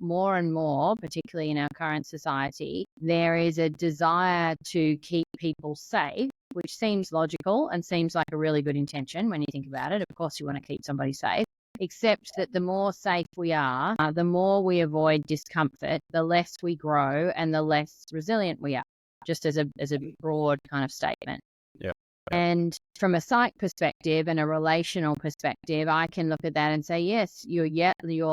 more and more, particularly in our current society, there is a desire to keep people safe, which seems logical and seems like a really good intention when you think about it. Of course, you want to keep somebody safe. Except that the more safe we are, the more we avoid discomfort, the less we grow and the less resilient we are, just as a broad kind of statement. Yeah. And from a psych perspective and a relational perspective, I can look at that and say, yes, you're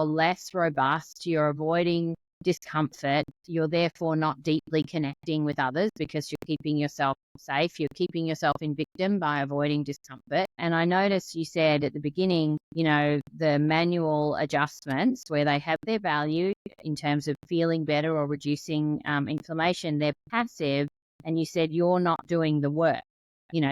less robust, you're avoiding discomfort, you're therefore not deeply connecting with others because you're keeping yourself safe, you're keeping yourself in victim by avoiding discomfort. And I noticed you said at the beginning, the manual adjustments where they have their value in terms of feeling better or reducing inflammation, they're passive, and you said you're not doing the work.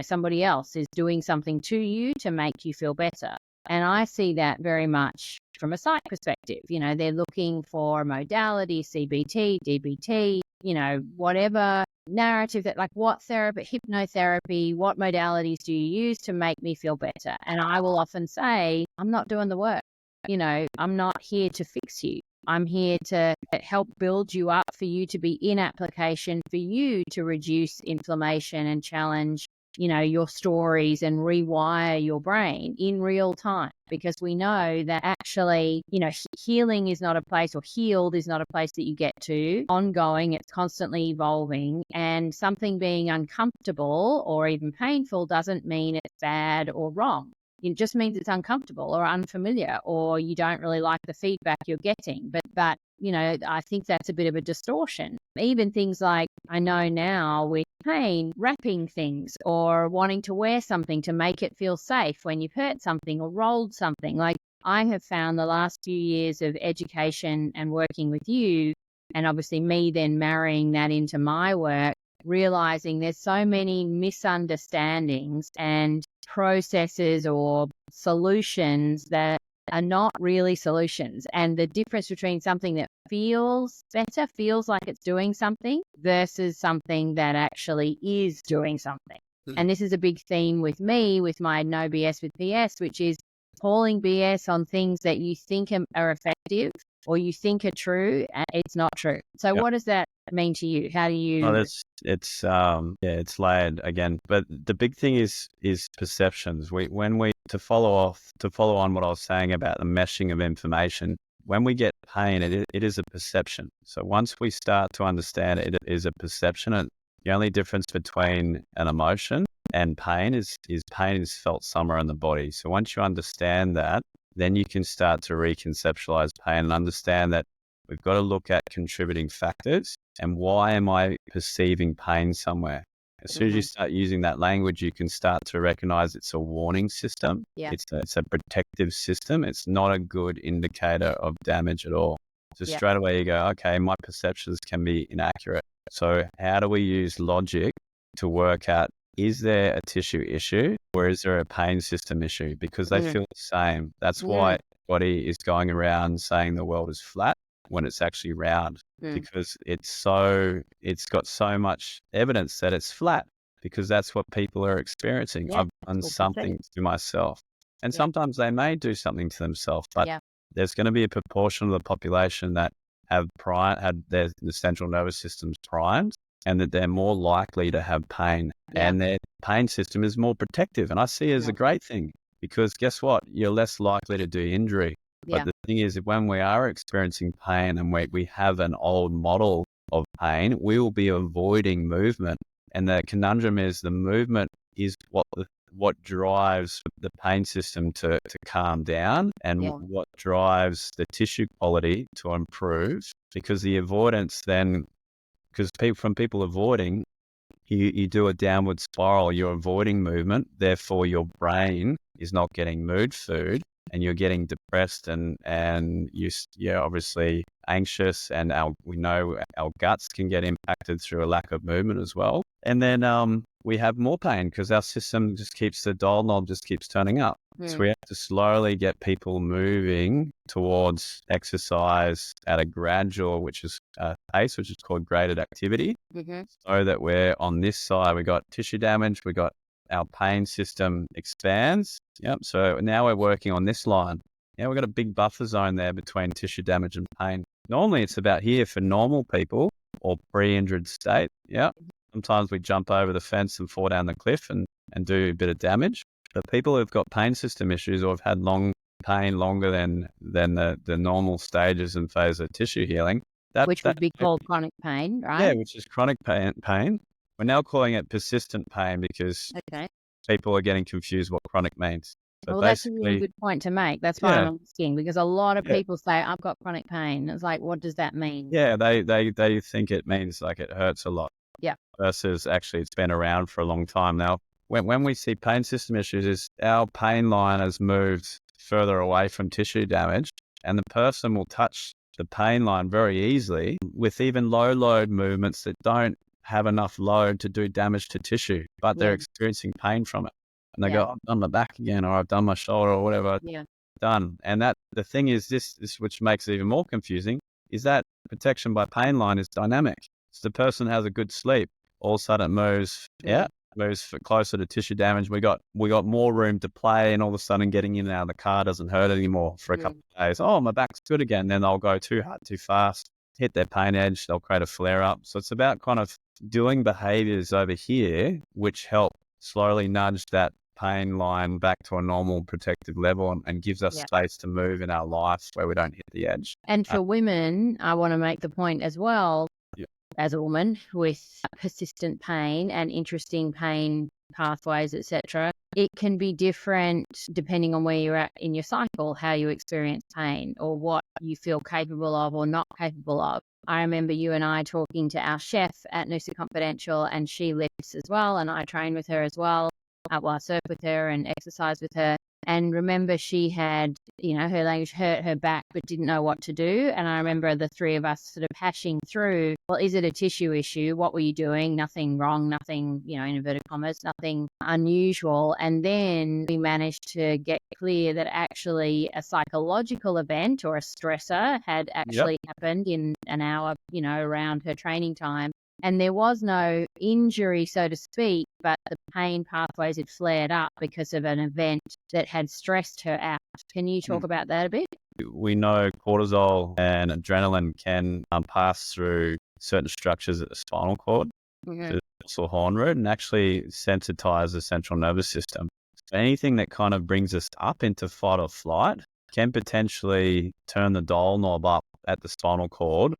Somebody else is doing something to you to make you feel better. And I see that very much from a psych perspective. They're looking for modality, CBT, DBT, whatever narrative that, like, what therapy, hypnotherapy, what modalities do you use to make me feel better? And I will often say, I'm not doing the work. I'm not here to fix you. I'm here to help build you up for you to be in application, for you to reduce inflammation and challenge your stories and rewire your brain in real time, because we know that actually, healing is not a place, or healed is not a place that you get to ongoing. It's constantly evolving, and something being uncomfortable or even painful doesn't mean it's bad or wrong. It just means it's uncomfortable or unfamiliar, or you don't really like the feedback you're getting. But I think that's a bit of a distortion. Even things like, I know now with pain, wrapping things or wanting to wear something to make it feel safe when you've hurt something or rolled something. Like, I have found the last few years of education and working with you, and obviously me then marrying that into my work, realizing there's so many misunderstandings and processes or solutions that are not really solutions. And the difference between something that feels better, feels like it's doing something, versus something that actually is doing something. And this is a big theme with me, with my No BS with PS, which is calling BS on things that you think are effective or you think are true, and it's not true. So What does that mean to you? How do you... Oh, it's layered again. But the big thing is perceptions. To follow on what I was saying about the meshing of information, when we get pain, it is a perception. So once we start to understand it is a perception, and the only difference between an emotion and pain is pain is felt somewhere in the body. So once you understand that, then you can start to reconceptualize pain and understand that we've got to look at contributing factors and why am I perceiving pain somewhere. As soon as you start using that language, you can start to recognize it's a warning system. Yeah. It's a protective system. It's not a good indicator of damage at all. So straight away you go, okay, my perceptions can be inaccurate. So how do we use logic to work out, is there a tissue issue or is there a pain system issue? Because they feel the same. That's why body is going around saying the world is flat when it's actually round, because it's got so much evidence that it's flat, because that's what people are experiencing. I've done something to myself, and sometimes they may do something to themselves, but there's going to be a proportion of the population that had the central nervous systems primed, and that they're more likely to have pain, and their pain system is more protective. And I see it as a great thing, because guess what? You're less likely to do injury. But the thing is, when we are experiencing pain and we have an old model of pain, we will be avoiding movement. And the conundrum is the movement is what drives the pain system to calm down, and what drives the tissue quality to improve. Because the avoidance then, because people avoiding, you do a downward spiral. You're avoiding movement, therefore your brain is not getting mood food, and you're getting depressed and you're obviously anxious, and we know our guts can get impacted through a lack of movement as well. And then we have more pain because our system the dial knob just keeps turning up. So we have to slowly get people moving towards exercise at a gradual, which is pace, which is called graded activity. So that we're on this side, we got tissue damage, we got our pain system expands. So now we're working on this line. We've got a big buffer zone there between tissue damage and pain. Normally it's about here for normal people or pre-injured state. Yeah. Sometimes we jump over the fence and fall down the cliff and do a bit of damage. But people who've got pain system issues or have had long pain longer than the normal stages and phase of tissue healing, which would be called chronic pain, right? Yeah, which is chronic pain. We're now calling it persistent pain because people are getting confused what chronic means. So well, that's a really good point to make. That's why I'm asking, because a lot of people say, I've got chronic pain. It's like, what does that mean? Yeah, they think it means like it hurts a lot. Yeah. Versus actually it's been around for a long time now. When we see pain system issues, is our pain line has moved further away from tissue damage, and the person will touch the pain line very easily with even low load movements that don't have enough load to do damage to tissue, but they're experiencing pain from it. And they go, I've done my back again, or I've done my shoulder, or whatever I've done. And that the thing is this, which makes it even more confusing, is that protection by pain line is dynamic. So the person has a good sleep, all of a sudden it moves, moves closer to tissue damage. We got more room to play, and all of a sudden getting in and out of the car doesn't hurt anymore for a couple of days. Oh, my back's good again. Then they'll go too hard, too fast, hit their pain edge. They'll create a flare up. So it's about kind of doing behaviors over here, which help slowly nudge that pain line back to a normal protective level and gives us space to move in our life where we don't hit the edge. And for women, I want to make the point as well, as a woman with persistent pain and interesting pain pathways, etc., it can be different depending on where you're at in your cycle, how you experience pain or what you feel capable of or not capable of. I remember you and I talking to our chef at Noosa Confidential, and she lifts as well, and I train with her as well. I surf with her and exercise with her. And remember, she had, her language hurt her back, but didn't know what to do. And I remember the three of us sort of hashing through, well, is it a tissue issue? What were you doing? Nothing wrong, nothing, in inverted commas, nothing unusual. And then we managed to get clear that actually a psychological event or a stressor had actually happened in an hour, around her training time. And there was no injury, so to speak, but the pain pathways had flared up because of an event that had stressed her out. Can you talk about that a bit? We know cortisol and adrenaline can pass through certain structures at the spinal cord, the dorsal horn root, and actually sensitize the central nervous system. So anything that kind of brings us up into fight or flight can potentially turn the dial knob up at the spinal cord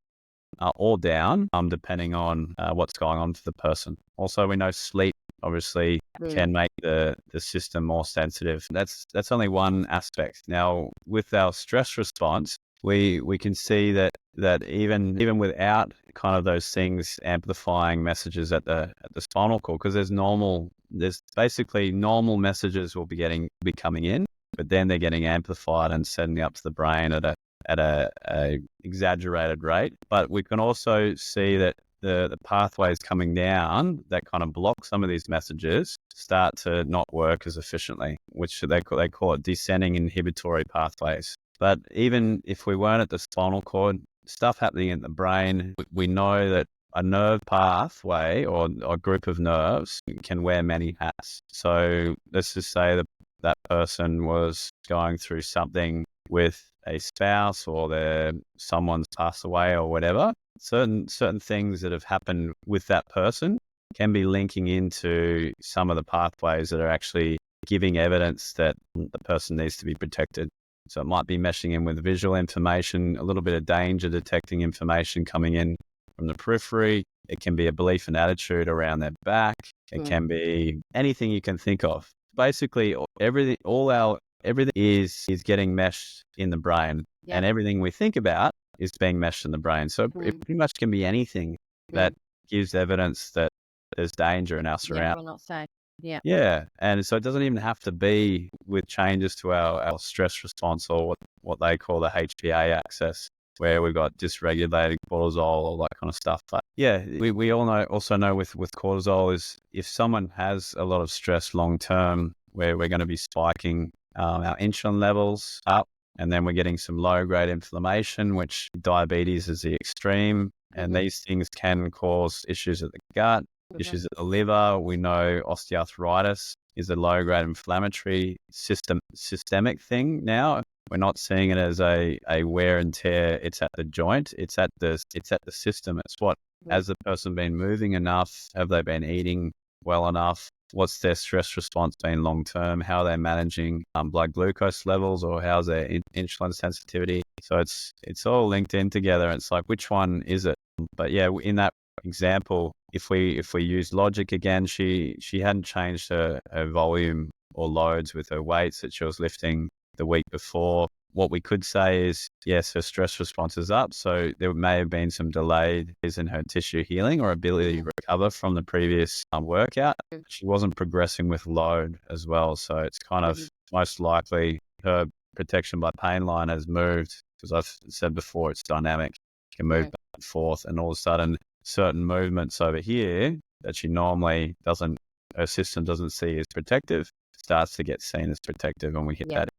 or down, depending on what's going on for the person. Also, we know sleep obviously can make the system more sensitive. That's only one aspect. Now, with our stress response, we can see that even without kind of those things amplifying messages at the spinal cord, because there's basically normal messages will be coming in, but then they're getting amplified and sending up to the brain at a exaggerated rate. But we can also see that the pathways coming down that kind of block some of these messages start to not work as efficiently, which they call it descending inhibitory pathways. But even if we weren't at the spinal cord, stuff happening in the brain, we know that a nerve pathway or a group of nerves can wear many hats. So let's just say that person was going through something with a spouse or someone's passed away or whatever. Certain things that have happened with that person can be linking into some of the pathways that are actually giving evidence that the person needs to be protected. So it might be meshing in with visual information, a little bit of danger detecting information coming in from the periphery. It can be a belief and attitude around their back. It can be anything you can think of. Basically, everything is getting meshed in the brain, and everything we think about is being meshed in the brain. So it pretty much can be anything that gives evidence that there's danger in our surroundings. We're not safe. Yeah. And so it doesn't even have to be with changes to our stress response or what they call the HPA axis, where we've got dysregulated cortisol, all that kind of stuff. But we all know with cortisol is if someone has a lot of stress long term, where we're going to be spiking our insulin levels up, and then we're getting some low-grade inflammation, which diabetes is the extreme. And these things can cause issues at the gut, issues at the liver. We know osteoarthritis is a low-grade inflammatory systemic thing now. we're not seeing it as a wear and tear. It's at the joint. It's at the system. It's what, has the person been moving enough? Have they been eating well enough? What's their stress response been long term? How are they managing blood glucose levels, or how's their insulin sensitivity? So it's all linked in together. It's like, which one is it? But yeah, in that example, if we use logic again, she hadn't changed her volume or loads with her weights that she was lifting the week before. What we could say is, yes, her stress response is up, so there may have been some delayed in her tissue healing or ability to recover from the previous workout. She wasn't progressing with load as well, so it's kind of most likely her protection by pain line has moved, because I've said before, it's dynamic. She can move back and forth, and all of a sudden certain movements over here that she normally doesn't, her system doesn't see as protective, starts to get seen as protective, and we hit that